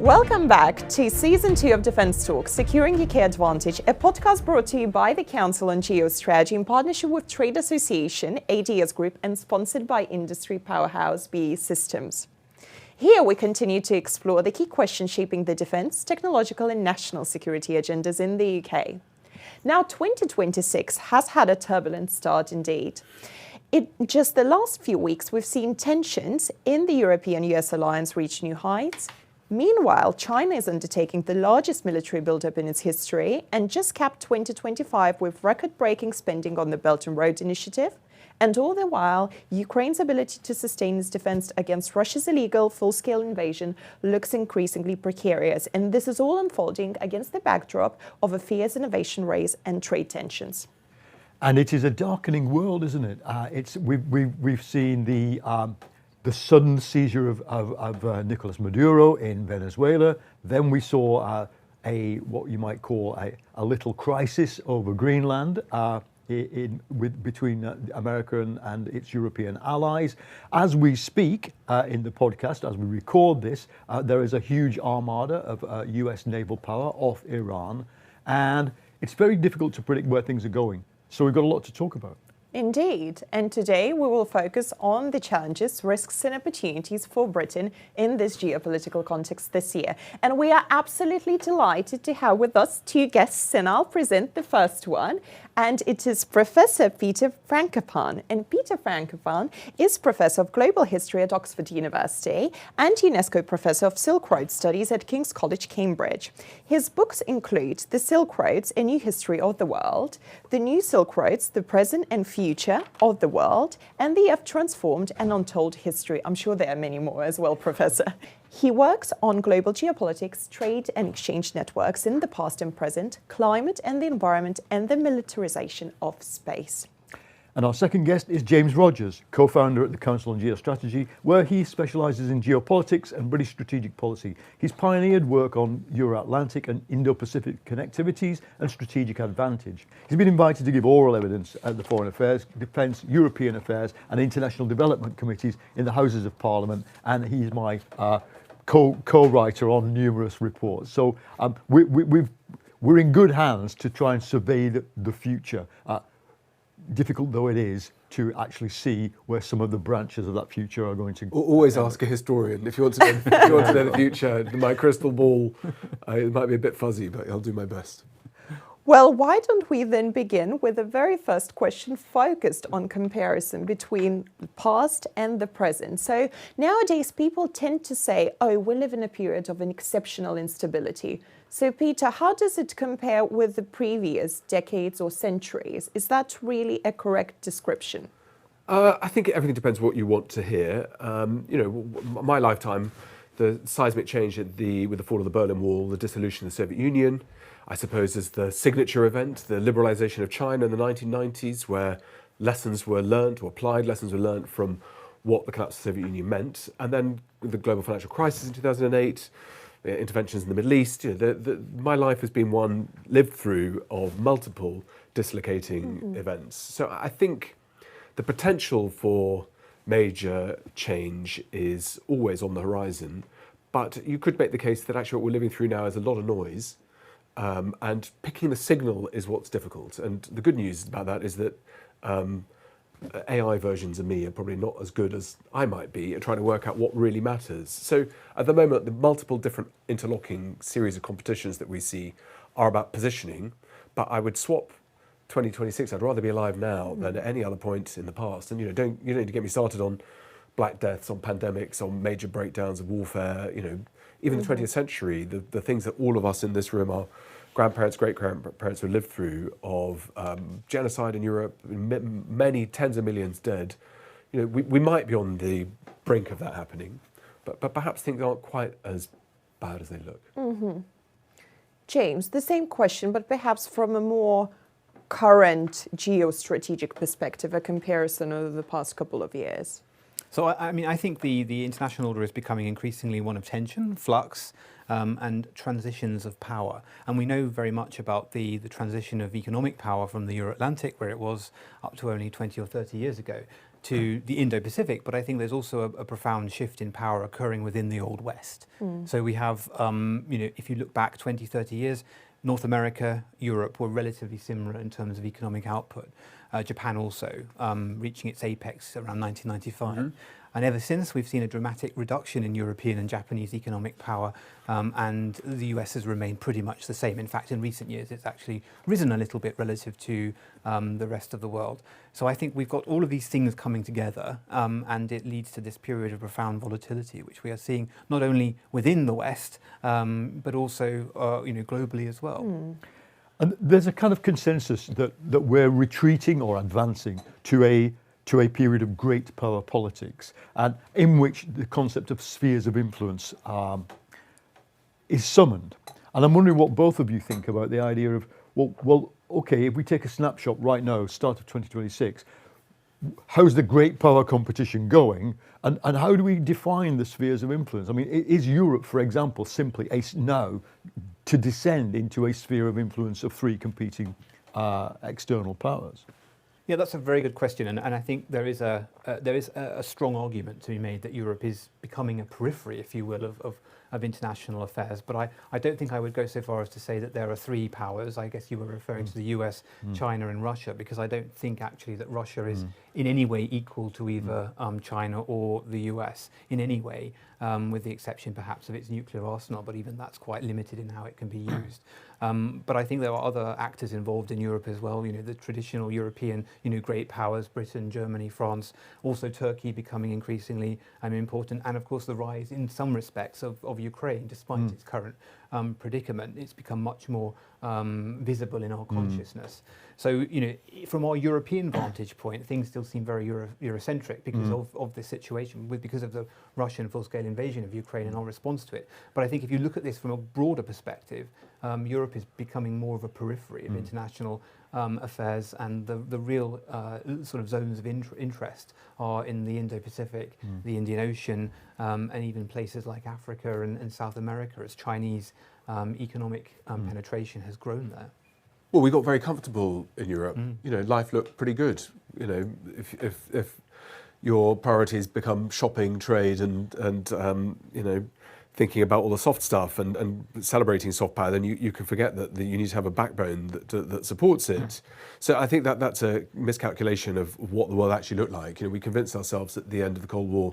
Welcome back to Season 2 of Defence Talk, Securing UK Advantage, a podcast brought to you by the Council on Geostrategy in partnership with Trade Association, ADS Group, and sponsored by industry powerhouse BAE Systems. Here we continue to explore the key questions shaping the defence, technological and national security agendas in the UK. Now, 2026 has had a turbulent start indeed. In just the last few weeks, we've seen tensions in the European-US alliance reach new heights. Meanwhile, China is undertaking the largest military buildup in its history and just capped 2025 with record-breaking spending on the Belt and Road Initiative. And all the while, Ukraine's ability to sustain its defense against Russia's illegal full-scale invasion looks increasingly precarious. And this is all unfolding against the backdrop of a fierce innovation race and trade tensions. And it is a darkening world, isn't it? We've seen the sudden seizure of Nicolas Maduro in Venezuela. Then we saw what you might call a little crisis over Greenland between America and its European allies. As we speak in the podcast, as we record this, there is a huge armada of US naval power off Iran, and it's very difficult to predict where things are going. So we've got a lot to talk about. Indeed, and today we will focus on the challenges, risks and opportunities for Britain in this geopolitical context this year. And we are absolutely delighted to have with us two guests, and I'll present the first one. And it is Professor Peter Frankopan. And Peter Frankopan is Professor of Global History at Oxford University and UNESCO Professor of Silk Road Studies at King's College, Cambridge. His books include The Silk Roads, A New History of the World, The New Silk Roads, The Present and Future of the World, and The Transformed and Untold History. I'm sure there are many more as well, Professor. He works on global geopolitics, trade and exchange networks in the past and present, climate and the environment, and the militarization of space. And our second guest is James Rogers, co-founder at the Council on Geostrategy, where he specialises in geopolitics and British strategic policy. He's pioneered work on Euro-Atlantic and Indo-Pacific connectivities and strategic advantage. He's been invited to give oral evidence at the Foreign Affairs, Defence, European Affairs and International Development Committees in the Houses of Parliament, and he's my co-writer on numerous reports. So we're in good hands to try and survey the future. Difficult though it is to actually see where some of the branches of that future are going to go. Always ask a historian if you want to know, if you want to know the future. My crystal ball, it might be a bit fuzzy, but I'll do my best. Well, why don't we then begin with the very first question focused on comparison between the past and the present. So nowadays people tend to say, oh, we live in a period of an exceptional instability. So Peter, how does it compare with the previous decades or centuries? Is that really a correct description? I think everything depends what you want to hear. My lifetime, the seismic change with the fall of the Berlin Wall, the dissolution of the Soviet Union, I suppose is the signature event, the liberalization of China in the 1990s, where lessons were learnt or applied lessons were learnt from what the collapse of the Soviet Union meant. And then the global financial crisis in 2008, interventions in the Middle East. My life has been one lived through of multiple dislocating events. So I think the potential for major change is always on the horizon, but you could make the case that actually what we're living through now is a lot of noise, and picking the signal is what's difficult. And the good news about that is that AI versions of me are probably not as good as I might be at trying to work out what really matters. So at the moment, the multiple different interlocking series of competitions that we see are about positioning, but I would swap 2026. I'd rather be alive now than at any other point in the past. And you don't need to get me started on Black Deaths, on pandemics, on major breakdowns of warfare. Even the 20th century, the things that all of us in this room, our grandparents, great-grandparents who lived through, of genocide in Europe, many tens of millions dead. We might be on the brink of that happening, but perhaps things aren't quite as bad as they look. James, the same question, but perhaps from a more current geostrategic perspective, a comparison over the past couple of years. So, I think the international order is becoming increasingly one of tension, flux, and transitions of power. And we know very much about the transition of economic power from the Euro-Atlantic, where it was up to only 20 or 30 years ago, to the Indo-Pacific, but I think there's also a profound shift in power occurring within the Old West. So we have, if you look back 20, 30 years, North America, Europe were relatively similar in terms of economic output. Japan also reaching its apex around 1995. And ever since, we've seen a dramatic reduction in European and Japanese economic power, and the US has remained pretty much the same. In fact, in recent years, it's actually risen a little bit relative to the rest of the world. So I think we've got all of these things coming together, and it leads to this period of profound volatility, which we are seeing not only within the West, but also globally as well. And there's a kind of consensus that we're retreating or advancing to a period of great power politics, and in which the concept of spheres of influence is summoned. And I'm wondering what both of you think about the idea of, well, okay, if we take a snapshot right now, start of 2026, how's the great power competition going, and how do we define the spheres of influence? I mean, is Europe, for example, simply now to descend into a sphere of influence of three competing external powers? Yeah, that's a very good question, and I think there is a strong argument to be made that Europe is becoming a periphery, if you will, of international affairs. But I don't think I would go so far as to say that there are three powers. I guess you were referring to the US, China, and Russia, because I don't think actually that Russia is in any way equal to either China or the US in any way, with the exception perhaps of its nuclear arsenal, but even that's quite limited in how it can be used. But I think there are other actors involved in Europe as well, the traditional European, great powers, Britain, Germany, France, also Turkey becoming increasingly important, and of course the rise in some respects of Ukraine, despite its current predicament. It's become much more visible in our consciousness. So, from our European vantage point, things still seem very Eurocentric because of this situation, because of the Russian full-scale invasion of Ukraine and our response to it. But I think if you look at this from a broader perspective, Europe is becoming more of a periphery of international affairs, and the real sort of zones of interest are in the Indo-Pacific, the Indian Ocean, and even places like Africa and South America, as Chinese economic penetration has grown there. Well, we got very comfortable in Europe. Life looked pretty good. If your priorities become shopping, trade, and thinking about all the soft stuff and celebrating soft power, then you can forget that you need to have a backbone that supports it. So I think that's a miscalculation of what the world actually looked like. We convinced ourselves at the end of the Cold War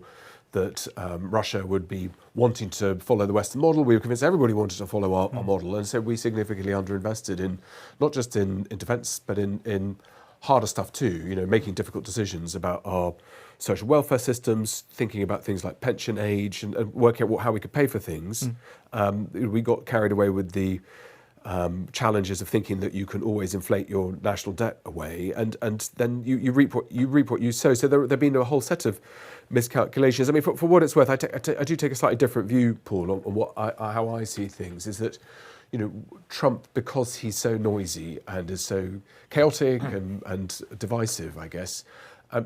that Russia would be wanting to follow the Western model. We were convinced everybody wanted to follow our model, and so we significantly underinvested in not just in defence, but in harder stuff too. Making difficult decisions about our social welfare systems, thinking about things like pension age, and working out how we could pay for things. We got carried away with the challenges of thinking that you can always inflate your national debt away, and then you reap what you sow. So there've been a whole set of miscalculations. I mean, for what it's worth, I do take a slightly different view, Paul, on how I see things. Is that Trump, because he's so noisy and is so chaotic and divisive, I guess,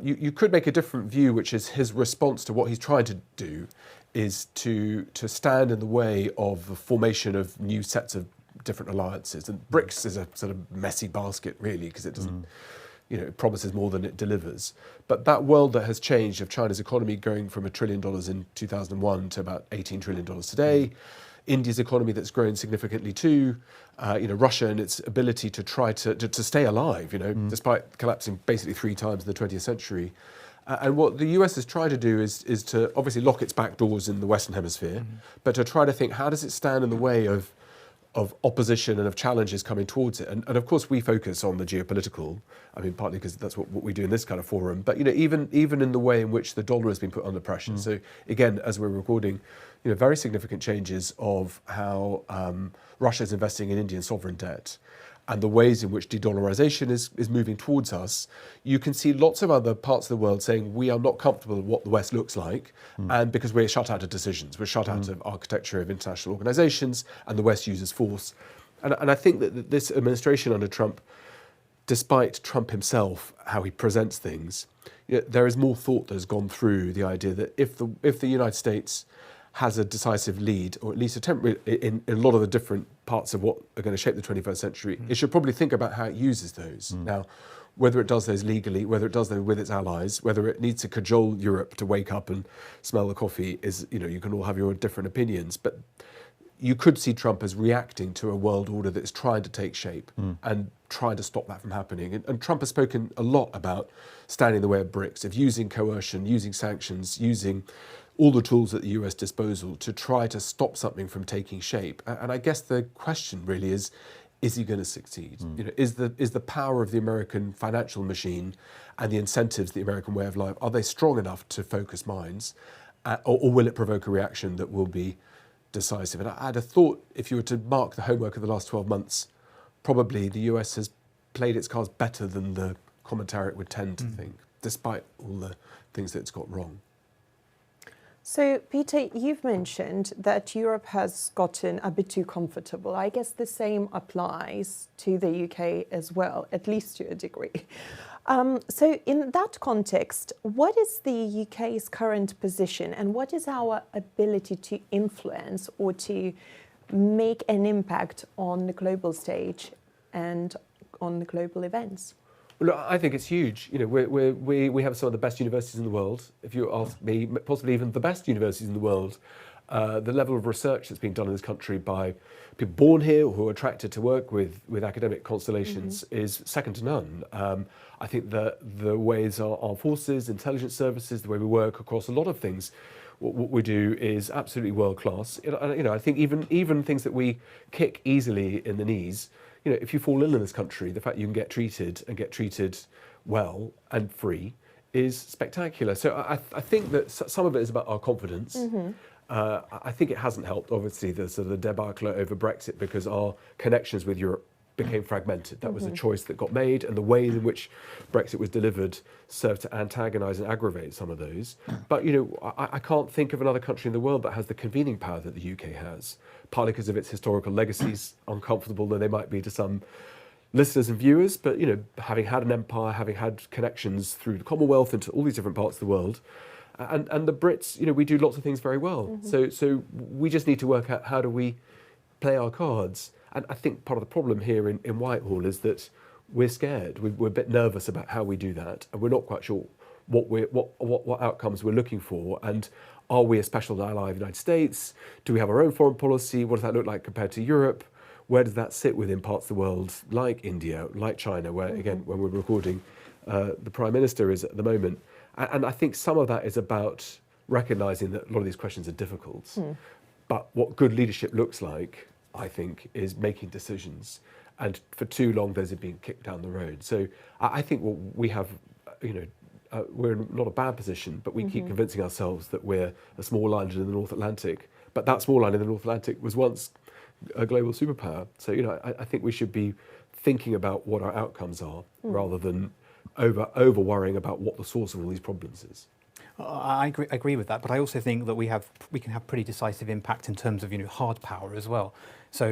you could make a different view, which is his response to what he's trying to do is to stand in the way of the formation of new sets of different alliances. And BRICS is a sort of messy basket, really, because it doesn't, it promises more than it delivers. But that world that has changed, of China's economy going from $1 trillion in 2001 to about $18 trillion today, India's economy that's grown significantly too, Russia and its ability to try to stay alive, despite collapsing basically 3 times in the 20th century. And what the US has tried to do is to obviously lock its back doors in the Western Hemisphere, but to try to think, how does it stand in the way of opposition and of challenges coming towards it? And of course we focus on the geopolitical, partly because that's what we do in this kind of forum, but even in the way in which the dollar has been put under pressure. So again, as we're recording, very significant changes of how Russia is investing in Indian sovereign debt and the ways in which de-dollarization is moving towards us. You can see lots of other parts of the world saying we are not comfortable with what the West looks like, and because we're shut out of decisions, we're shut out of architecture of international organizations, and the West uses force. And I think that this administration under Trump, despite Trump himself, how he presents things, there is more thought that has gone through the idea that if the United States has a decisive lead, or at least a temporary, in a lot of the different parts of what are going to shape the 21st century, it should probably think about how it uses those. Now, whether it does those legally, whether it does those with its allies, whether it needs to cajole Europe to wake up and smell the coffee is, you can all have your different opinions. But you could see Trump as reacting to a world order that's trying to take shape and trying to stop that from happening. And Trump has spoken a lot about standing in the way of BRICS, of using coercion, using sanctions, using all the tools at the US disposal to try to stop something from taking shape. And I guess the question really is he going to succeed? Is the power of the American financial machine and the incentives, the American way of life, are they strong enough to focus minds? Or will it provoke a reaction that will be decisive? And I'd have thought, if you were to mark the homework of the last 12 months, probably the US has played its cards better than the commentariat would tend to think, despite all the things that it's got wrong. So, Peter, you've mentioned that Europe has gotten a bit too comfortable. I guess the same applies to the UK as well, at least to a degree. So in that context, what is the UK's current position and what is our ability to influence or to make an impact on the global stage and on the global events? Well, I think it's huge. We have some of the best universities in the world. If you ask me, possibly even the best universities in the world. The level of research that's being done in this country by people born here or who are attracted to work with academic constellations is second to none. I think that the ways our armed forces, intelligence services, the way we work across a lot of things, what we do is absolutely world class. I think even things that we kick easily in the knees. If you fall ill in this country, the fact you can get treated well and free is spectacular. So I think that some of it is about our confidence. I think it hasn't helped, obviously, the sort of the debacle over Brexit because our connections with Europe became fragmented. That was a choice that got made, and the way in which Brexit was delivered served to antagonise and aggravate some of those. But, I can't think of another country in the world that has the convening power that the UK has, partly because of its historical legacies, uncomfortable though they might be to some listeners and viewers, but, having had an empire, having had connections through the Commonwealth into all these different parts of the world, and the Brits, we do lots of things very well. So we just need to work out how do we play our cards. And I think part of the problem here in Whitehall is that we're scared. We're a bit nervous about how we do that, and we're not quite sure what outcomes we're looking for. And are we a special ally of the United States? Do we have our own foreign policy? What does that look like compared to Europe? Where does that sit within parts of the world like India, like China, where again, when we're recording, the Prime Minister is at the moment. And I think some of that is about recognising that a lot of these questions are difficult. But what good leadership looks like, I think, is making decisions. And for too long, those have been kicked down the road. So I think what we have, we're in not a bad position, but we keep convincing ourselves that we're a small island in the North Atlantic. But that small island in the North Atlantic was once a global superpower. So, I think we should be thinking about what our outcomes are rather than over worrying about what the source of all these problems is. I agree with that, but I also think that we can have pretty decisive impact in terms of hard power as well. So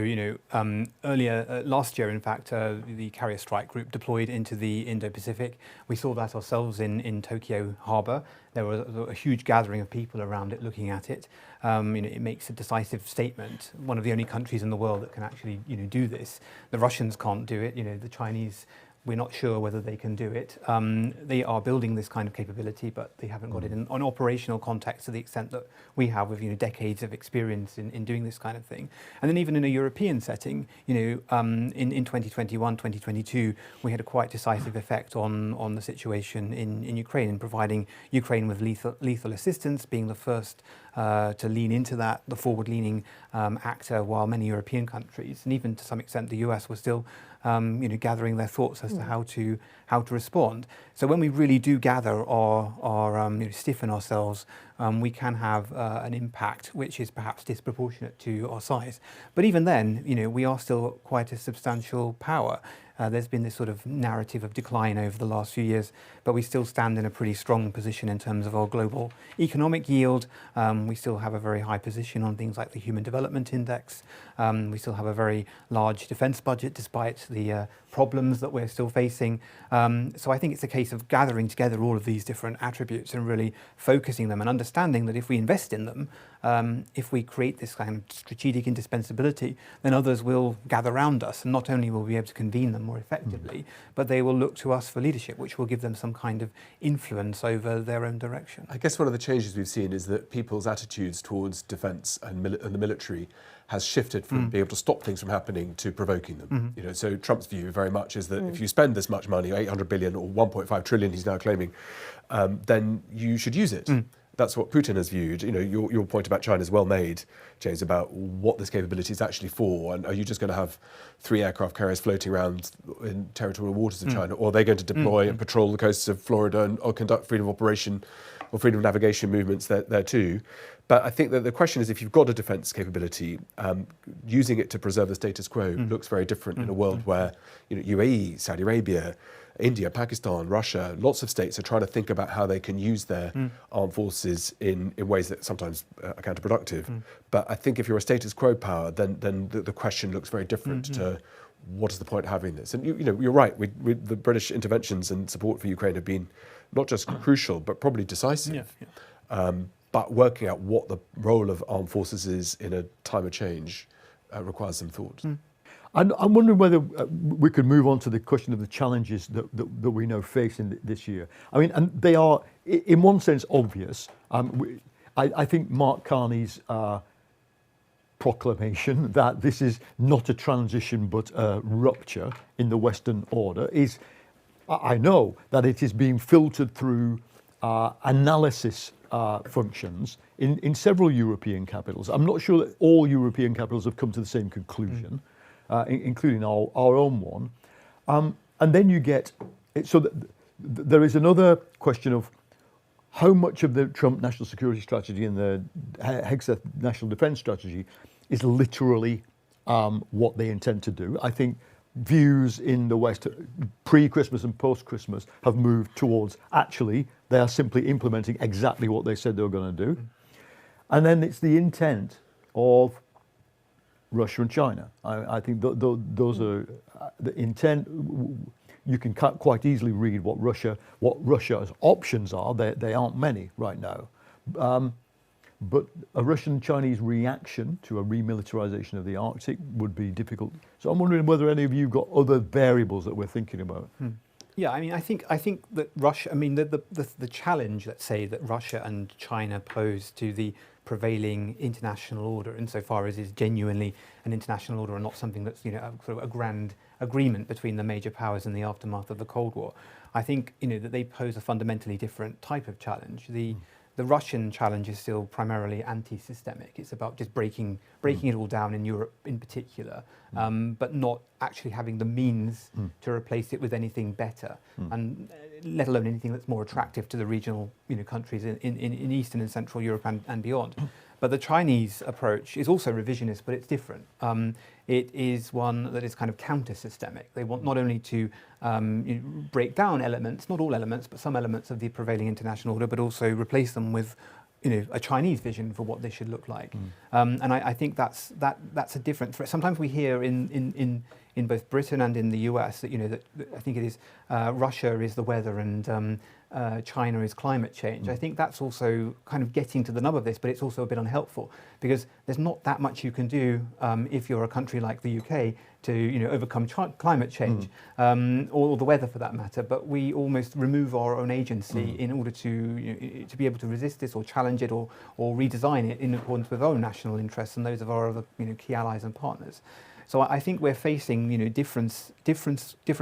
earlier last year, in fact, the carrier strike group deployed into the Indo-Pacific. We saw that ourselves in Tokyo Harbour. There was a huge gathering of people around it, looking at it. It makes a decisive statement. One of the only countries in the world that can actually do this. The Russians can't do it. The Chinese. We're not sure whether they can do it. They are building this kind of capability, but they haven't got it in an operational context to the extent that we have with decades of experience in doing this kind of thing. And then even in a European setting, in 2021, 2022, we had a quite decisive effect on the situation in Ukraine, in providing Ukraine with lethal assistance, being the first to lean into that, the forward-leaning actor, while many European countries, and even to some extent the US, were still gathering their thoughts as to how to respond. So when we really do gather or stiffen ourselves, we can have an impact which is perhaps disproportionate to our size. But even then, we are still quite a substantial power. There's been this sort of narrative of decline over the last few years, but we still stand in a pretty strong position in terms of our global economic yield. We still have a very high position on things like the Human Development Index. We still have a very large defence budget despite the problems that we're still facing. So I think it's a case of gathering together all of these different attributes and really focusing them and understanding that if we invest in them, if we create this kind of strategic indispensability, then others will gather around us, and not only will we be able to convene them them more effectively, but they will look to us for leadership, which will give them some kind of influence over their own direction. I guess one of the changes we've seen is that people's attitudes towards defence and the military has shifted from being able to stop things from happening to provoking them. You know, so Trump's view very much is that if you spend this much money, 800 billion or 1.5 trillion he's now claiming, then you should use it. That's what Putin has viewed. You know, your point about China is well made, James, about what this capability is actually for. And are you just going to have 3 aircraft carriers floating around in territorial waters of China, or are they going to deploy and patrol the coasts of Florida or conduct freedom of operation or freedom of navigation movements there too? But I think that the question is, if you've got a defence capability, using it to preserve the status quo looks very different in a world where, you know, UAE, Saudi Arabia, India, Pakistan, Russia, lots of states are trying to think about how they can use their armed forces in ways that sometimes are counterproductive. But I think if you're a status quo power, then the question looks very different to what is the point of having this? And you know, you're right. The British interventions and support for Ukraine have been not just crucial, but probably decisive. But working out what the role of armed forces is in a time of change requires some thought. I'm wondering whether we could move on to the question of the challenges that we know facing this year. I mean, and they are, in one sense, obvious. I think Mark Carney's proclamation that this is not a transition but a rupture in the Western order is, I know that it is being filtered through analysis functions in several European capitals. I'm not sure that all European capitals have come to the same conclusion. Including our own one. And then you get, there is another question of how much of the Trump national security strategy and the Hegseth national defense strategy is literally what they intend to do. I think views in the West pre-Christmas and post-Christmas have moved towards actually they are simply implementing exactly what they said they were going to do. And then it's the intent of Russia and China. I think those are the intent. You can quite easily read what Russia's options are. They aren't many right now. But a Russian-Chinese reaction to a remilitarization of the Arctic would be difficult. So I'm wondering whether any of you got other variables that we're thinking about. Yeah, I mean, I think that Russia. I mean, the challenge, let's say, that Russia and China pose to the prevailing international order, insofar as is genuinely an international order and not something that's, you know, sort of a grand agreement between the major powers in the aftermath of the Cold War. I think, you know, that they pose a fundamentally different type of challenge. The Russian challenge is still primarily anti-systemic. It's about just breaking it all down in Europe in particular, but not actually having the means to replace it with anything better, and let alone anything that's more attractive to the regional, you know, countries in Eastern and Central Europe and beyond. But the Chinese approach is also revisionist, but it's different. It is one that is kind of counter-systemic. They want not only to break down elements, not all elements, but some elements of the prevailing international order, but also replace them with, you know, a Chinese vision for what they should look like. And I think that's a different threat. Sometimes we hear in both Britain and in the US that, you know, that I think it is Russia is the weather and China is climate change. I think that's also kind of getting to the nub of this, but it's also a bit unhelpful because there's not that much you can do if you're a country like the UK to, you know, overcome climate change or the weather for that matter. But we almost remove our own agency in order to, you know, to be able to resist this or challenge it or redesign it in accordance with our own national interests and those of our other, you know, key allies and partners. So I think we're facing, you know, different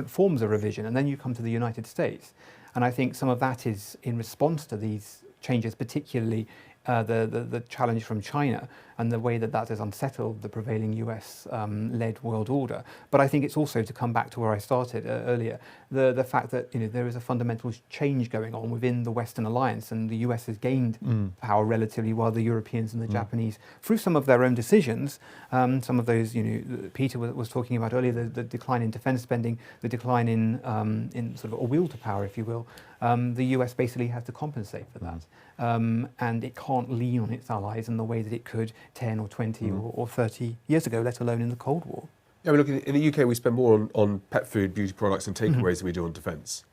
forms of revision, and then you come to the United States. And I think some of that is in response to these changes, particularly the challenge from China and the way that has unsettled the prevailing US-led world order. But I think it's also, to come back to where I started earlier, the fact that, you know, there is a fundamental change going on within the Western alliance, and the US has gained power relatively, while the Europeans and the Japanese, through some of their own decisions, some of those, you know, Peter was talking about earlier, the decline in defence spending, the decline in sort of a will to power, if you will. The US basically has to compensate for that. And it can't lean on its allies in the way that it could 10 or 20 or 30 years ago, let alone in the Cold War. Yeah, I mean, look, in the UK we spend more on pet food, beauty products and takeaways than we do on defence.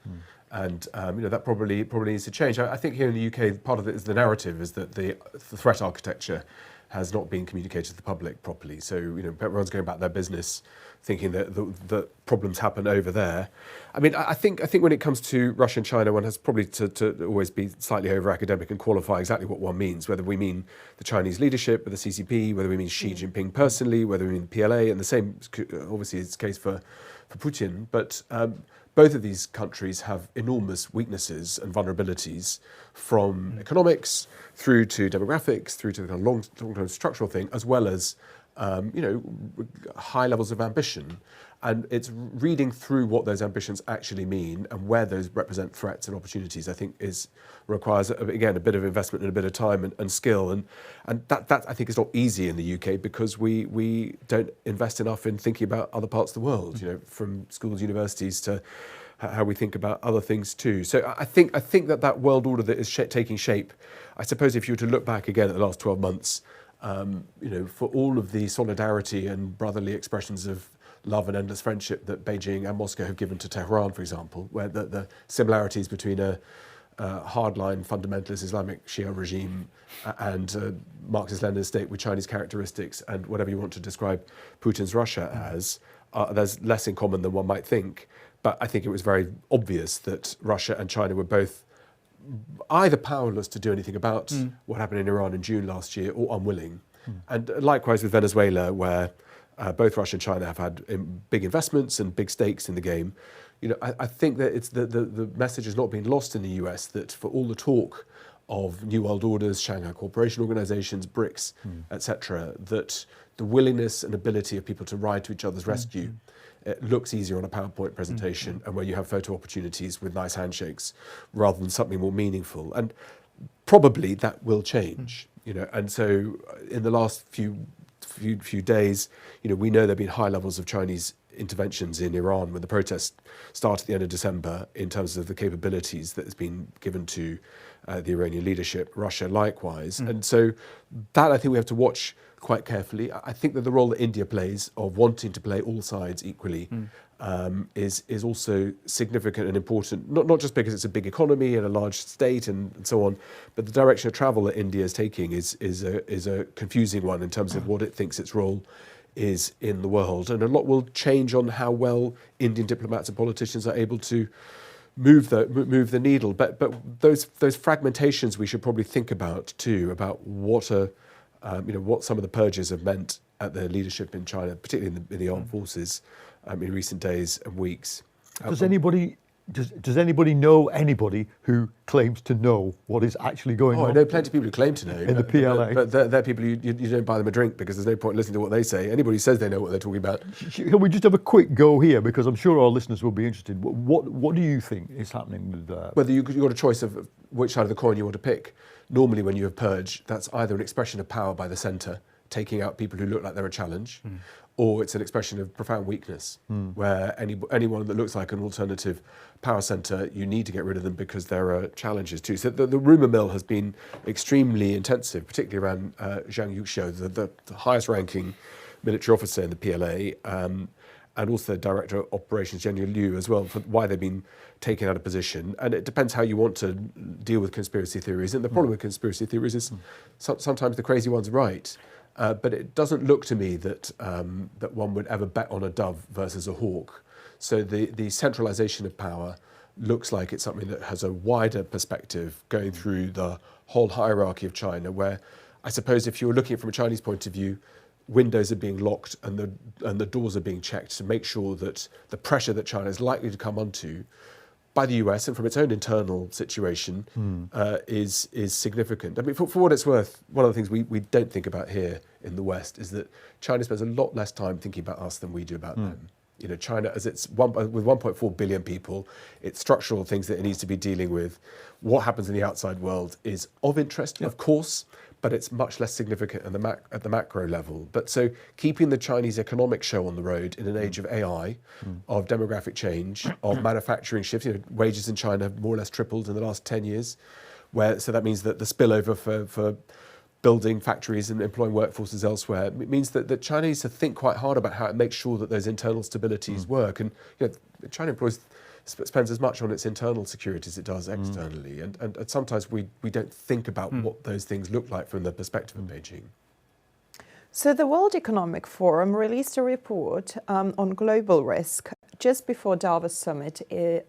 And you know, that probably needs to change. I think here in the UK, part of it is the narrative is that the threat architecture has not been communicated to the public properly. So, everyone's going about their business thinking that the problems happen over there. I mean, I think when it comes to Russia and China, one has probably to always be slightly over academic and qualify exactly what one means, whether we mean the Chinese leadership with the CCP, whether we mean Xi Jinping personally, whether we mean the PLA, and the same obviously is the case for Putin. But both of these countries have enormous weaknesses and vulnerabilities, from economics through to demographics, through to the kind of long-term structural thing, as well as high levels of ambition. And it's reading through what those ambitions actually mean and where those represent threats and opportunities, I think requires, again, a bit of investment and a bit of time and skill. And that I think is not easy in the UK, because we don't invest enough in thinking about other parts of the world, from schools, universities, to how we think about other things too. So I think that world order that is taking shape, I suppose if you were to look back again at the last 12 months, for all of the solidarity and brotherly expressions of love and endless friendship that Beijing and Moscow have given to Tehran, for example, where the similarities between a hardline fundamentalist Islamic Shia regime and a Marxist-Leninist state with Chinese characteristics, and whatever you want to describe Putin's Russia as, there's less in common than one might think. But I think it was very obvious that Russia and China were both either powerless to do anything about what happened in Iran in June last year, or unwilling. And likewise with Venezuela, where both Russia and China have had big investments and big stakes in the game. I think that it's the message has not been lost in the US that for all the talk of New World Orders, Shanghai Cooperation Organizations, BRICS, etc., that the willingness and ability of people to ride to each other's rescue, it looks easier on a PowerPoint presentation and where you have photo opportunities with nice handshakes rather than something more meaningful. And probably that will change, And so in the last few days, we know there have been high levels of Chinese interventions in Iran when the protests start at the end of December, in terms of the capabilities that has been given to the Iranian leadership, Russia likewise. And so that I think we have to watch quite carefully. I think that the role that India plays of wanting to play all sides equally is also significant and important, not just because it's a big economy and a large state and so on, but the direction of travel that India is taking is a confusing one in terms of what it thinks its role is in the world. And a lot will change on how well Indian diplomats and politicians are able to move the needle. But those fragmentations we should probably think about too, about what some of the purges have meant at the leadership in China, particularly in the armed forces, in recent days and weeks. Does anybody know anybody who claims to know what is actually going on? I know plenty of people who claim to know. In the PLA. But they're people you don't buy them a drink, because there's no point listening to what they say. Anybody who says they know what they're talking about. Can we just have a quick go here, because I'm sure our listeners will be interested. What do you think is happening with that? Whether you've got a choice of which side of the coin you want to pick. Normally when you have purge, that's either an expression of power by the centre, taking out people who look like they're a challenge, or it's an expression of profound weakness, where anyone that looks like an alternative power centre, you need to get rid of them because there are challenges too. So the rumour mill has been extremely intensive, particularly around Zhang Yuxiu, the highest ranking military officer in the PLA, and also Director of Operations Zhenya Liu as well, for why they've been taken out of position. And it depends how you want to deal with conspiracy theories. And the problem with conspiracy theories is sometimes the crazy ones are right. But it doesn't look to me that one would ever bet on a dove versus a hawk. So the centralisation of power looks like it's something that has a wider perspective going through the whole hierarchy of China, where I suppose if you were looking at it from a Chinese point of view, windows are being locked and the doors are being checked to make sure that the pressure that China is likely to come onto by the US and from its own internal situation is significant. I mean, for what it's worth, one of the things we don't think about here in the West is that China spends a lot less time thinking about us than we do about them. China, as with 1.4 billion people, it's structural things that it needs to be dealing with. What happens in the outside world is of interest, of course, but it's much less significant at the macro level. But so keeping the Chinese economic show on the road in an age of AI, of demographic change, of manufacturing shifts, wages in China have more or less tripled in the last 10 years, so that means that the spillover for building factories and employing workforces elsewhere, it means that China needs to think quite hard about how it makes sure that those internal stabilities work. And China spends as much on its internal security as it does externally. And sometimes we don't think about what those things look like from the perspective of Beijing. So the World Economic Forum released a report on global risk just before Davos summit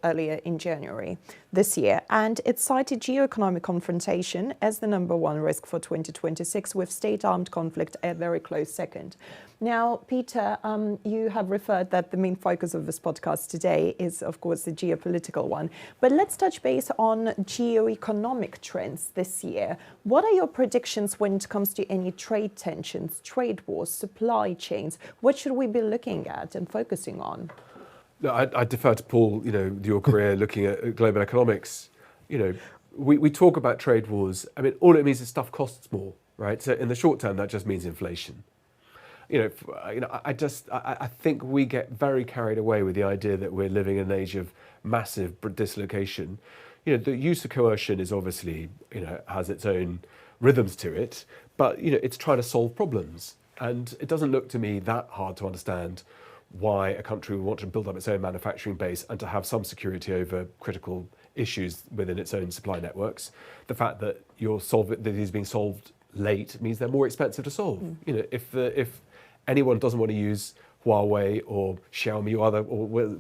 earlier in January this year, and it cited geoeconomic confrontation as the number one risk for 2026, with state-armed conflict a very close second. Now, Peter, you have referred that the main focus of this podcast today is, of course, the geopolitical one. But let's touch base on geoeconomic trends this year. What are your predictions when it comes to any trade tensions, trade wars, supply chains? What should we be looking at and focusing on? No, I defer to Paul, your career looking at global economics. We talk about trade wars. I mean, all it means is stuff costs more, right? So in the short term, that just means inflation. I think we get very carried away with the idea that we're living in an age of massive dislocation. The use of coercion is obviously, has its own rhythms to it, but, it's trying to solve problems. And it doesn't look to me that hard to understand why a country would want to build up its own manufacturing base and to have some security over critical issues within its own supply networks. The fact that that is being solved late means they're more expensive to solve. If anyone doesn't want to use Huawei or Xiaomi or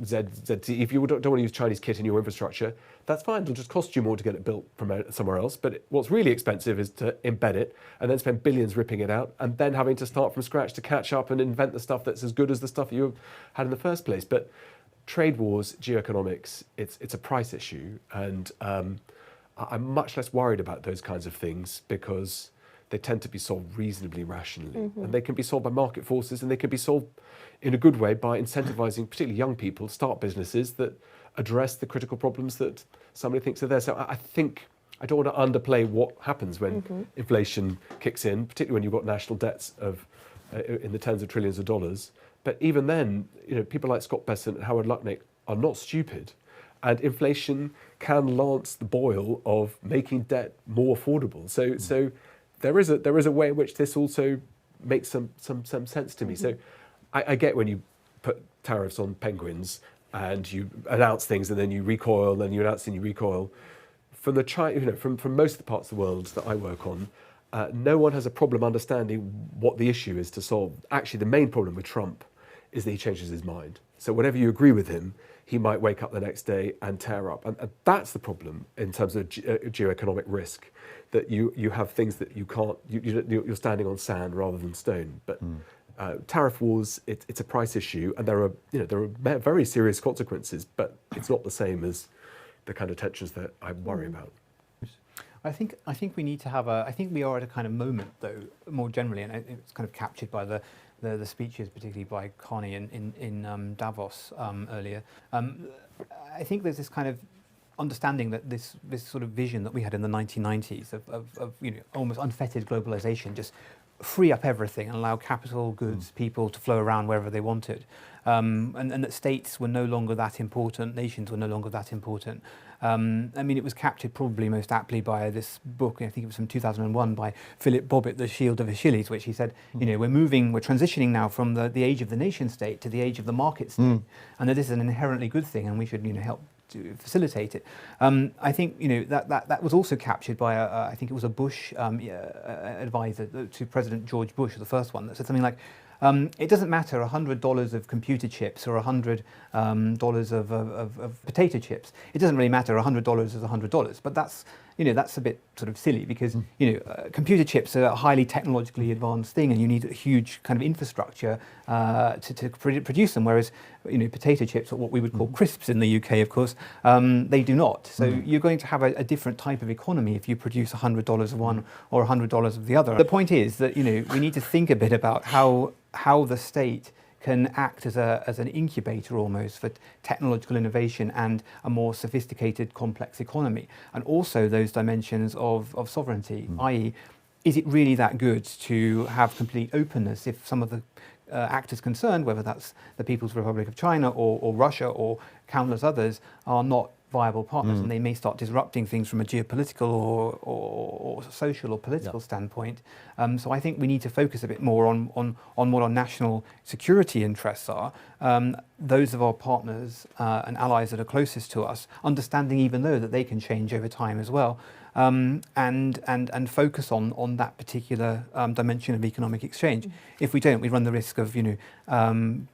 ZTE, if you don't want to use Chinese kit in your infrastructure, that's fine. It'll just cost you more to get it built from somewhere else. But what's really expensive is to embed it and then spend billions ripping it out and then having to start from scratch to catch up and invent the stuff that's as good as the stuff you had in the first place. But trade wars, geoeconomics, it's a price issue. And I'm much less worried about those kinds of things because they tend to be solved reasonably rationally. Mm-hmm. And they can be solved by market forces, and they can be solved in a good way by incentivizing particularly young people to start businesses that address the critical problems that somebody thinks are there. So I think I don't want to underplay what happens when inflation kicks in, particularly when you've got national debts of in the tens of trillions of dollars. But even then, people like Scott Bessent and Howard Lutnick are not stupid. And inflation can lance the boil of making debt more affordable. So there is a way in which this also makes some sense to me. So I get when you put tariffs on penguins and you announce things and then you recoil and you announce and you recoil. From from most of the parts of the world that I work on, no one has a problem understanding what the issue is to solve. Actually, the main problem with Trump is that he changes his mind. So whatever you agree with him, he might wake up the next day and tear up. And that's the problem in terms of geoeconomic risk, that you have things that you can't, you're standing on sand rather than stone. But tariff wars, it's a price issue, and there are very serious consequences, but it's not the same as the kind of tensions that I worry about. I think we need to have I think we are at a kind of moment, though, more generally, and it's kind of captured by the speeches, particularly by Carney in Davos earlier. I think there's this kind of understanding that this sort of vision that we had in the 1990s of almost unfettered globalization, just free up everything and allow capital, goods, people to flow around wherever they wanted. And that states were no longer that important, nations were no longer that important. It was captured probably most aptly by this book, I think it was from 2001, by Philip Bobbitt, The Shield of Achilles, which he said, we're transitioning now from the age of the nation state to the age of the market state, and that this is an inherently good thing, and we should help to facilitate it. I think that was also captured by I think it was a Bush advisor to President George Bush, the first one, that said something like, it doesn't matter $100 of computer chips or $100 of potato chips. It doesn't really matter. $100 is $100. But that's a bit sort of silly because computer chips are a highly technologically advanced thing, and you need a huge kind of infrastructure to produce them. Whereas potato chips, or what we would call crisps in the UK, of course, they do not. So you're going to have a different type of economy if you produce $100 of one or $100 of the other. The point is that we need to think a bit about how the state can act as an incubator almost for technological innovation and a more sophisticated, complex economy. And also those dimensions of sovereignty, i.e., is it really that good to have complete openness if some of the actors concerned, whether that's the People's Republic of China or Russia or countless others, are not viable partners, and they may start disrupting things from a geopolitical or social or political standpoint. So I think we need to focus a bit more on what our national security interests are, those of our partners and allies that are closest to us, understanding even though that they can change over time as well. and focus on that particular dimension of economic exchange. If we don't, we run the risk of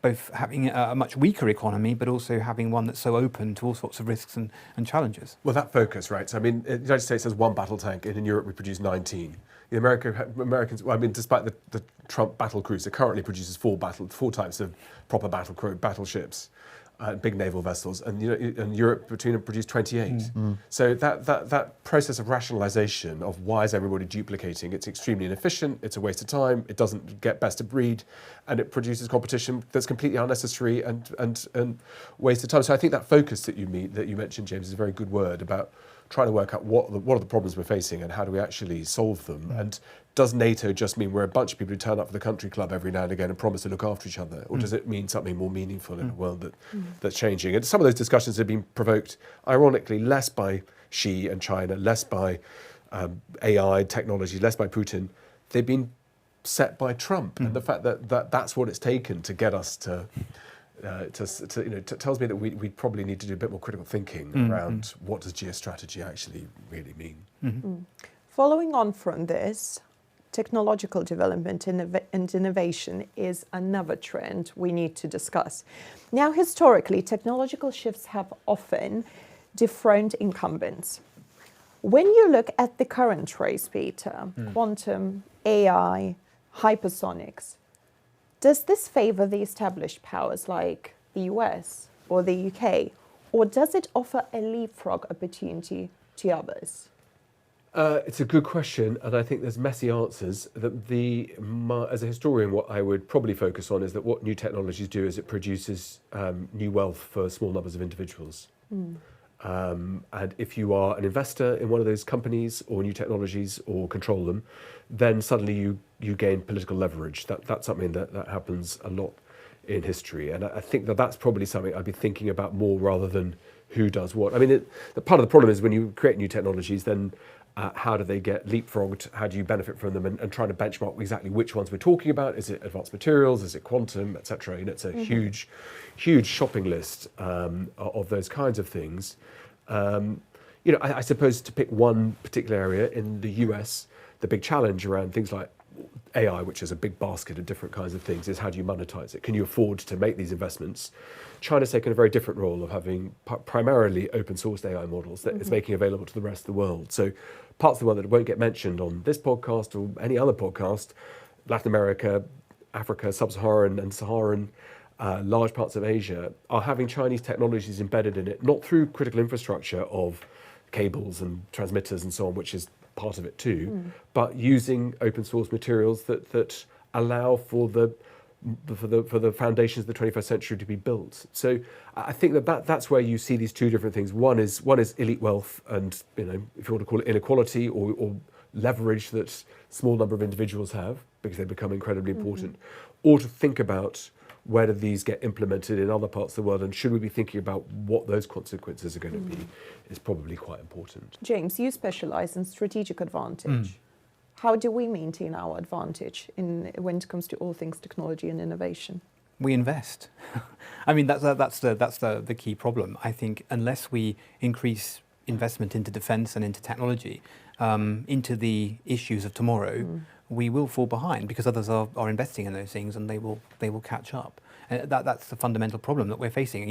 both having a much weaker economy, but also having one that's so open to all sorts of risks and challenges. Well, that focus, right? So, I mean, the United States has one battle tank, and in Europe we produce 19. The Americans, well, I mean, despite the Trump battle cruiser, currently produces four types of proper battleships, big naval vessels, and Europe produced 28. So that process of rationalisation of why is everybody duplicating? It's extremely inefficient. It's a waste of time. It doesn't get best of breed, and it produces competition that's completely unnecessary and waste of time. So I think that focus that you mentioned, James, is a very good word about trying to work out what are the problems we're facing and how do we actually solve them. And does NATO just mean we're a bunch of people who turn up for the country club every now and again and promise to look after each other? Or does it mean something more meaningful in a world that's changing? And some of those discussions have been provoked, ironically, less by Xi and China, less by AI technology, less by Putin. They've been set by Trump. And the fact that that's what it's taken to get us to tells me that we probably need to do a bit more critical thinking around what does geostrategy actually really mean. Following on from this, technological development and innovation is another trend we need to discuss. Now, historically, technological shifts have often dethroned incumbents. When you look at the current race, Peter, quantum, AI, hypersonics, does this favour the established powers like the US or the UK, or does it offer a leapfrog opportunity to others? It's a good question, and I think there's messy answers. As a historian, what I would probably focus on is that what new technologies do is it produces new wealth for small numbers of individuals. And if you are an investor in one of those companies or new technologies or control them, then suddenly you gain political leverage. That's something that happens a lot in history. And I think that's probably something I'd be thinking about more rather than who does what. I mean, part of the problem is when you create new technologies, then how do they get leapfrogged? How do you benefit from them? And trying to benchmark exactly which ones we're talking about. Is it advanced materials? Is it quantum, etc.? It's a huge shopping list of those kinds of things. I suppose to pick one particular area in the US, the big challenge around things like AI, which is a big basket of different kinds of things, is how do you monetize it? Can you afford to make these investments? China's taken a very different role of having primarily open sourced AI models that it's making available to the rest of the world. So parts of the world that won't get mentioned on this podcast or any other podcast, Latin America, Africa, Sub-Saharan and Saharan, large parts of Asia, are having Chinese technologies embedded in it, not through critical infrastructure of cables and transmitters and so on, which is part of it too, but using open source materials that allow for the foundations of the 21st century to be built. So I think that's where you see these two different things. One is elite wealth and, if you want to call it inequality or leverage that small number of individuals have because they become incredibly important, or to think about where do these get implemented in other parts of the world, and should we be thinking about what those consequences are going to be, is probably quite important. James, you specialise in strategic advantage. How do we maintain our advantage when it comes to all things technology and innovation? We invest. I mean, that's the key problem. I think unless we increase investment into defence and into technology, into the issues of tomorrow, we will fall behind because others are investing in those things and they will catch up. And that's the fundamental problem that we're facing.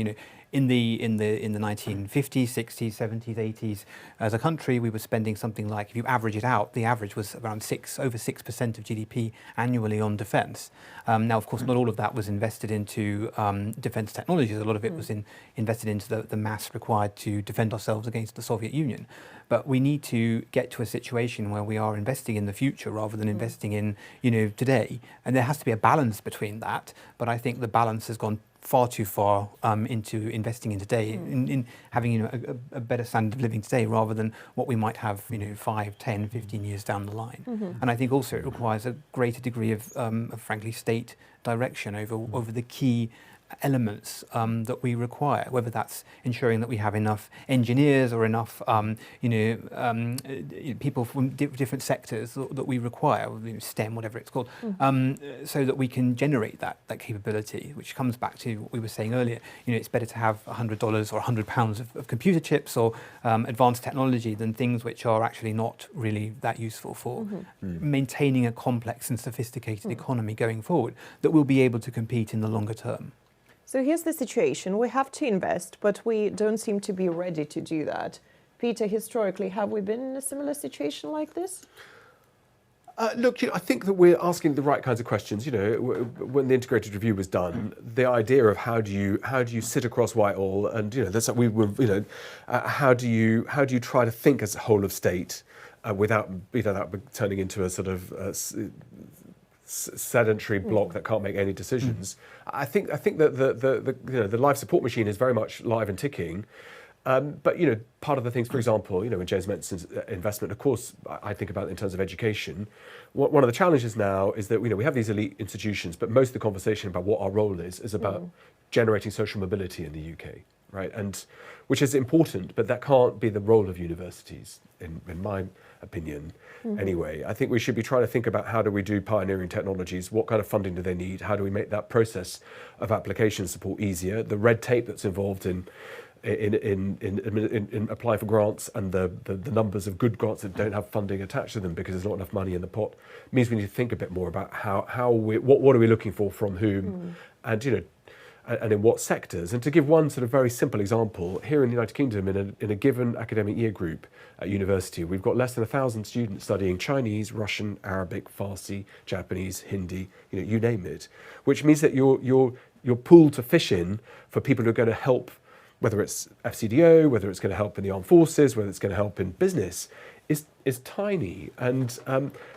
In the 1950s, 60s, 70s, 80s, as a country, we were spending something like, if you average it out, the average was around over 6% of GDP annually on defence. Now, of course, not all of that was invested into defence technologies. A lot of it was invested into the mass required to defend ourselves against the Soviet Union. But we need to get to a situation where we are investing in the future rather than investing in, today. And there has to be a balance between that. But I think the balance has gone far too far into investing in today, in having a better standard of living today rather than what we might have 5, 10, 15 years down the line. And I think also it requires a greater degree of frankly, state direction over the key elements that we require, whether that's ensuring that we have enough engineers or enough people from different sectors that we require, STEM, whatever it's called, so that we can generate that capability, which comes back to what we were saying earlier. It's better to have $100 or £100 of computer chips or advanced technology than things which are actually not really that useful for maintaining a complex and sophisticated economy going forward that will be able to compete in the longer term. So here's the situation. We have to invest, but we don't seem to be ready to do that. Peter, historically, have we been in a similar situation like this? Look, I think that we're asking the right kinds of questions. When the integrated review was done, the idea of how do you sit across Whitehall, and that's how how do you try to think as a whole of state without turning into a sort of sedentary block that can't make any decisions. I think that the life support machine is very much live and ticking. But part of the things, for example, when James mentions investment, of course, I think about it in terms of education. One of the challenges now is that we have these elite institutions, but most of the conversation about what our role is about generating social mobility in the UK, right? And which is important, but that can't be the role of universities, in my opinion. Anyway, I think we should be trying to think about how do we do pioneering technologies, what kind of funding do they need, how do we make that process of application support easier, the red tape that's involved in applying for grants and the numbers of good grants that don't have funding attached to them because there's not enough money in the pot means we need to think a bit more about what are we looking for from whom, and and in what sectors. And to give one sort of very simple example, here in the United Kingdom, in a given academic year group at university, we've got less than 1,000 students studying Chinese, Russian, Arabic, Farsi, Japanese, Hindi, you name it, which means that your pool to fish in for people who are going to help, whether it's FCDO, whether it's going to help in the armed forces, whether it's going to help in business, is tiny. And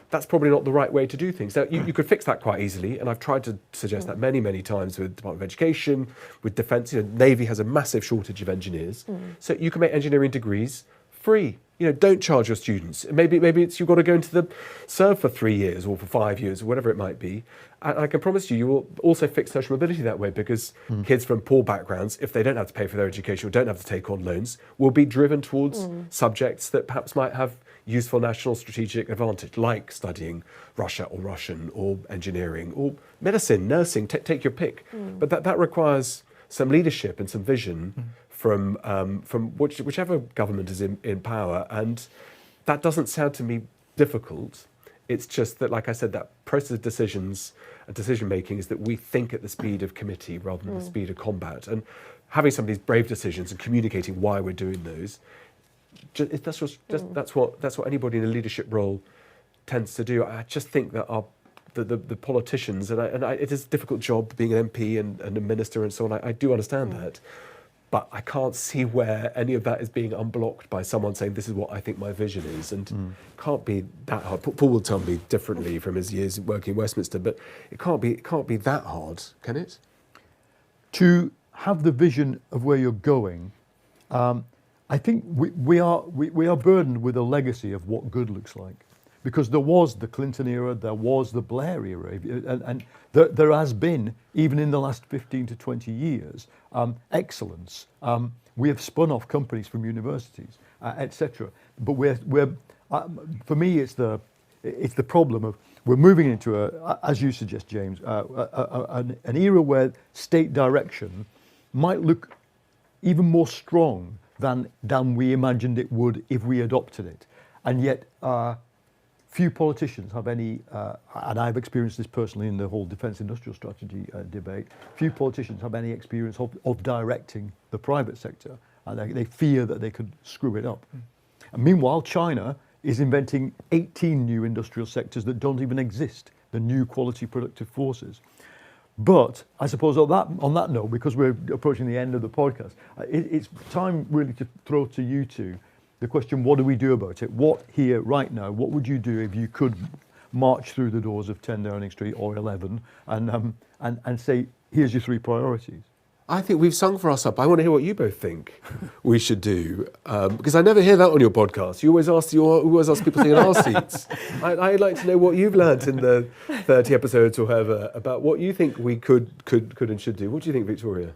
that's probably not the right way to do things. Now, you could fix that quite easily, and I've tried to suggest that many, many times with the Department of Education, with Defence. Navy has a massive shortage of engineers. So you can make engineering degrees free. Don't charge your students. Maybe it's you've got to go into serve for 3 years or for 5 years or whatever it might be. And I can promise you will also fix social mobility that way, because kids from poor backgrounds, if they don't have to pay for their education or don't have to take on loans, will be driven towards subjects that perhaps might have useful national strategic advantage, like studying Russia or Russian or engineering or medicine, nursing, take your pick. But that requires some leadership and some vision from whichever government is in power, and that doesn't sound to me difficult. It's just that, like I said, that process of decisions and decision making is that we think at the speed of committee rather than the speed of combat. And having some of these brave decisions and communicating why we're doing those, that's what anybody in a leadership role tends to do. I just think that the politicians, it is a difficult job being an MP and a minister and so on. I do understand that. But I can't see where any of that is being unblocked by someone saying, this is what I think my vision is. And can't be that hard. Paul will tell me differently from his years working in Westminster, but it can't be that hard, can it? To have the vision of where you're going, I think we are burdened with a legacy of what good looks like. Because there was the Clinton era, there was the Blair era, and there has been, even in the last 15 to 20 years, excellence. We have spun off companies from universities, etc. But for me, it's the problem of we're moving into as you suggest, James, an era where state direction might look even more strong than we imagined it would if we adopted it, and yet. Few politicians have any, and I've experienced this personally in the whole defence industrial strategy debate, few politicians have any experience of directing the private sector, and they fear that they could screw it up. And meanwhile, China is inventing 18 new industrial sectors that don't even exist, the new quality productive forces. But I suppose on that note, because we're approaching the end of the podcast, it's time really to throw to you two the question, what do we do about it? What here, right now, what would you do if you could march through the doors of 10 Downing Street or 11 and say, here's your 3 priorities? I think we've sung for our supper. I want to hear what you both think we should do, because I never hear that on your podcast. You always ask people sitting in our seats. I'd like to know what you've learnt in the 30 episodes or however about what you think we could and should do. What do you think, Viktorija?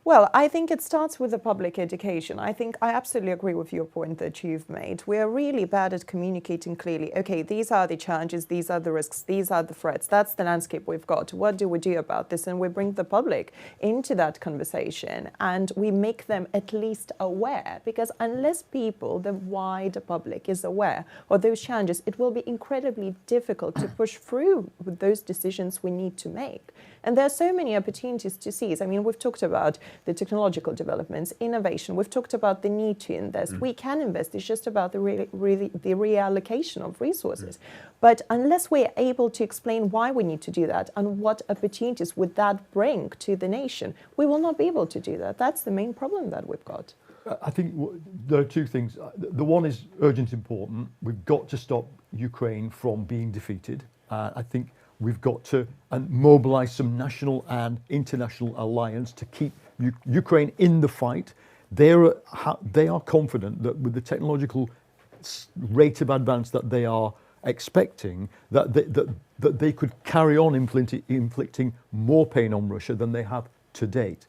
Well, I think it starts with the public education. I absolutely agree with your point that you've made. We are really bad at communicating clearly. Okay, these are the challenges, these are the risks, these are the threats. That's the landscape we've got. What do we do about this? And we bring the public into that conversation and we make them at least aware. Because unless people, the wider public, is aware of those challenges, it will be incredibly difficult to push through with those decisions we need to make. And there are so many opportunities to seize. I mean, we've talked about the technological developments, innovation. We've talked about the need to invest. We can invest. It's just about the reallocation of resources. But unless we're able to explain why we need to do that and what opportunities would that bring to the nation, we will not be able to do that. That's the main problem that we've got. I think there are two things. The one is urgent important. We've got to stop Ukraine from being defeated. I think we've got to mobilize some national and international alliance to keep Ukraine in the fight. They are confident that with the technological rate of advance that they are expecting, that they could carry on inflicting more pain on Russia than they have to date.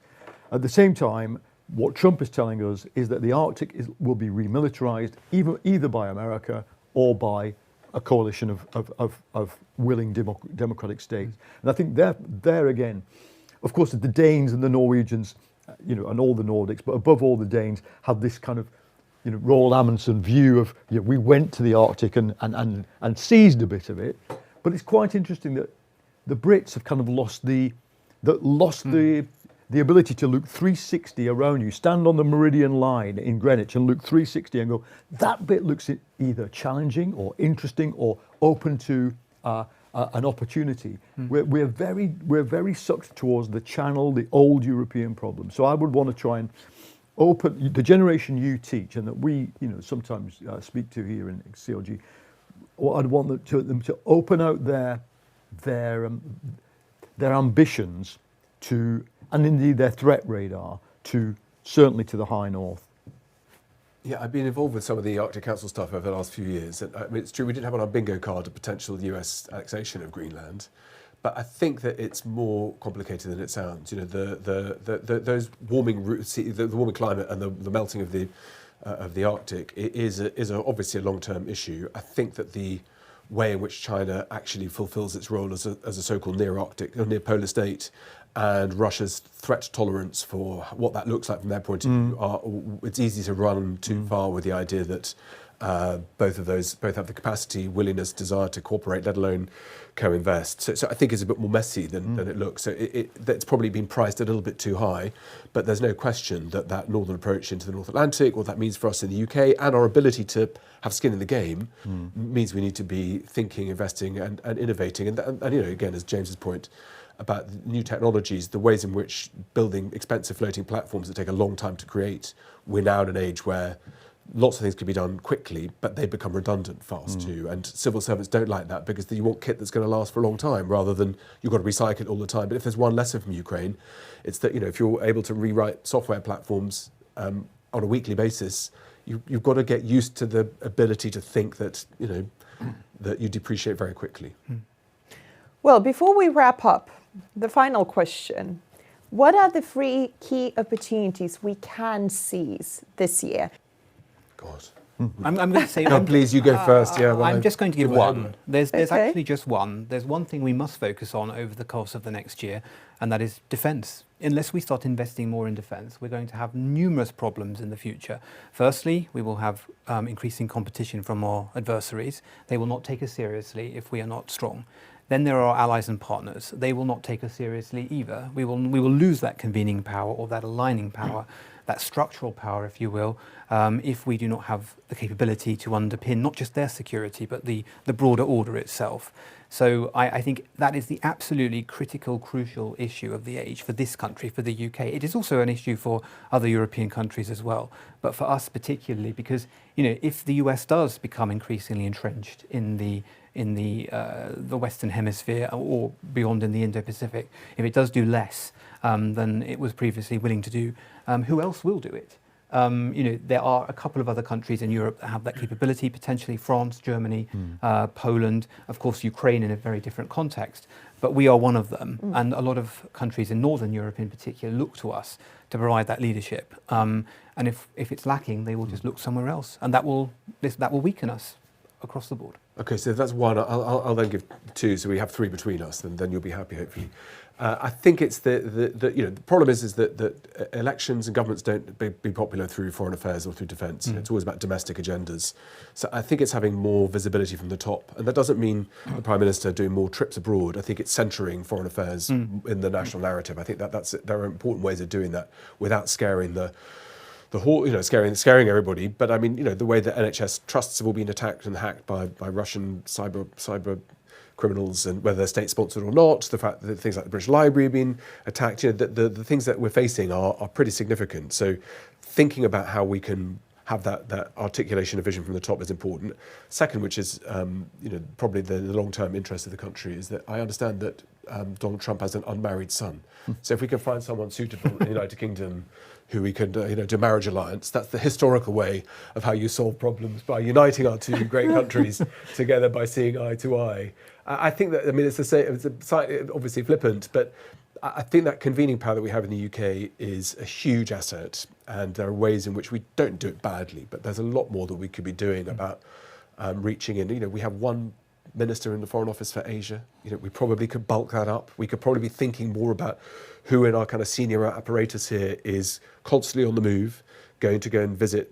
At the same time, what Trump is telling us is that the Arctic will be remilitarized either by America or by a coalition of willing democratic states. And I think there again, of course, the Danes and the Norwegians, and all the Nordics, but above all the Danes have this kind of, Roald Amundsen view of, we went to the Arctic and seized a bit of it. But it's quite interesting that the Brits have kind of lost the ability to look 360 around you, stand on the meridian line in Greenwich and look 360 and go, that bit looks either challenging or interesting or open to an opportunity. We're very sucked towards the channel, the old European problem. So I would want to try and open the generation you teach and that we, sometimes speak to here in CLG. I'd want them to open out their ambitions to, and indeed their threat radar to, certainly to the high north. Yeah, I've been involved with some of the Arctic Council stuff over the last few years. And it's true, we didn't have on our bingo card a potential US annexation of Greenland, but I think that it's more complicated than it sounds. Those warming routes, the warming climate and the melting of the Arctic is obviously a long-term issue. I think that the way in which China actually fulfills its role as a so-called near-Arctic or near-polar state, and Russia's threat tolerance for what that looks like from their point of view, it's easy to run too far with the idea that both have the capacity, willingness, desire to cooperate, let alone co-invest. So I think it's a bit more messy than it looks. So it's probably been priced a little bit too high, but there's no question that northern approach into the North Atlantic, what that means for us in the UK, and our ability to have skin in the game means we need to be thinking, investing, and innovating. And again, as James's point about new technologies, the ways in which building expensive floating platforms that take a long time to create, we're now in an age where lots of things can be done quickly, but they become redundant fast too. And civil servants don't like that because you want kit that's going to last for a long time rather than you've got to recycle it all the time. But if there's one lesson from Ukraine, it's that, if you're able to rewrite software platforms on a weekly basis, you've got to get used to the ability to think that, that you depreciate very quickly. Well, before we wrap up, the final question. What are the 3 key opportunities we can seize this year? God. I'm going to say... No, please, you go first. Yeah, I'm just going to give one. There's Okay. actually just one. There's one thing we must focus on over the course of the next year, and that is defence. Unless we start investing more in defence, we're going to have numerous problems in the future. Firstly, we will have increasing competition from our adversaries. They will not take us seriously if we are not strong. Then there are our allies and partners. They will not take us seriously either. We will lose that convening power or that aligning power, that structural power, if you will, if we do not have the capability to underpin not just their security, but the broader order itself. So I think that is the absolutely critical, crucial issue of the age for this country, for the UK. It is also an issue for other European countries as well, but for us particularly, because if the US does become increasingly entrenched in the in the Western Hemisphere or beyond in the Indo-Pacific, if it does do less than it was previously willing to do, who else will do it? There are a couple of other countries in Europe that have that capability, potentially France, Germany, Poland, of course Ukraine in a very different context, but we are one of them. And a lot of countries in Northern Europe in particular look to us to provide that leadership. And if it's lacking, they will just look somewhere else, and that will weaken us across the board. Okay, so that's one. I'll then give two, so we have three between us, and then you'll be happy, hopefully. I think it's the problem is that elections and governments don't be popular through foreign affairs or through defence. It's always about domestic agendas. So I think it's having more visibility from the top, and that doesn't mean the Prime Minister doing more trips abroad. I think it's centering foreign affairs in the national narrative. I think there are important ways of doing that without scaring the whole, scaring everybody. But I mean, the way that NHS trusts have all been attacked and hacked by Russian cyber criminals, and whether they're state-sponsored or not, the fact that things like the British Library have been attacked, the things that we're facing are pretty significant. So thinking about how we can have that articulation of vision from the top is important. Second, which is probably the long-term interest of the country, is that I understand that Donald Trump has an unmarried son. So if we can find someone suitable in the United Kingdom who we could do a marriage alliance, that's the historical way of how you solve problems, by uniting our two great countries together by seeing eye to eye. I think that, it's obviously flippant, but I think that convening power that we have in the UK is a huge asset, and there are ways in which we don't do it badly, but there's a lot more that we could be doing about reaching in. We have one minister in the Foreign Office for Asia. We probably could bulk that up. We could probably be thinking more about who in our kind of senior apparatus here is constantly on the move, going to go and visit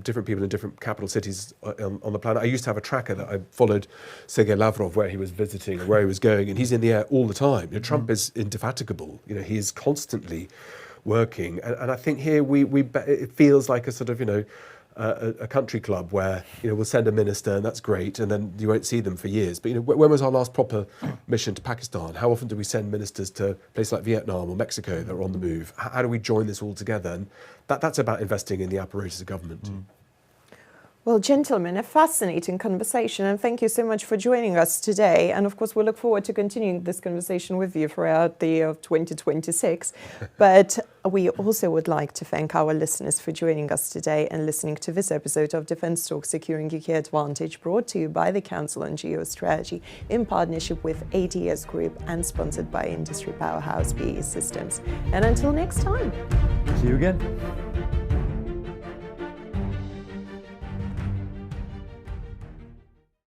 different people in different capital cities on the planet. I used to have a tracker that I followed Sergei Lavrov where he was visiting and where he was going, and he's in the air all the time. Trump is indefatigable. He is constantly working, and I think here it feels like a sort of a country club where we'll send a minister and that's great, and then you won't see them for years. But when was our last proper mission to Pakistan? How often do we send ministers to places like Vietnam or Mexico that are on the move? How do we join this all together? And that's about investing in the apparatus of government. Well, gentlemen, a fascinating conversation, and thank you so much for joining us today. And of course, we look forward to continuing this conversation with you throughout the year of 2026. But we also would like to thank our listeners for joining us today and listening to this episode of Defence Talk Securing UK Advantage, brought to you by the Council on Geostrategy in partnership with ADS Group and sponsored by industry powerhouse BAE Systems. And until next time. See you again.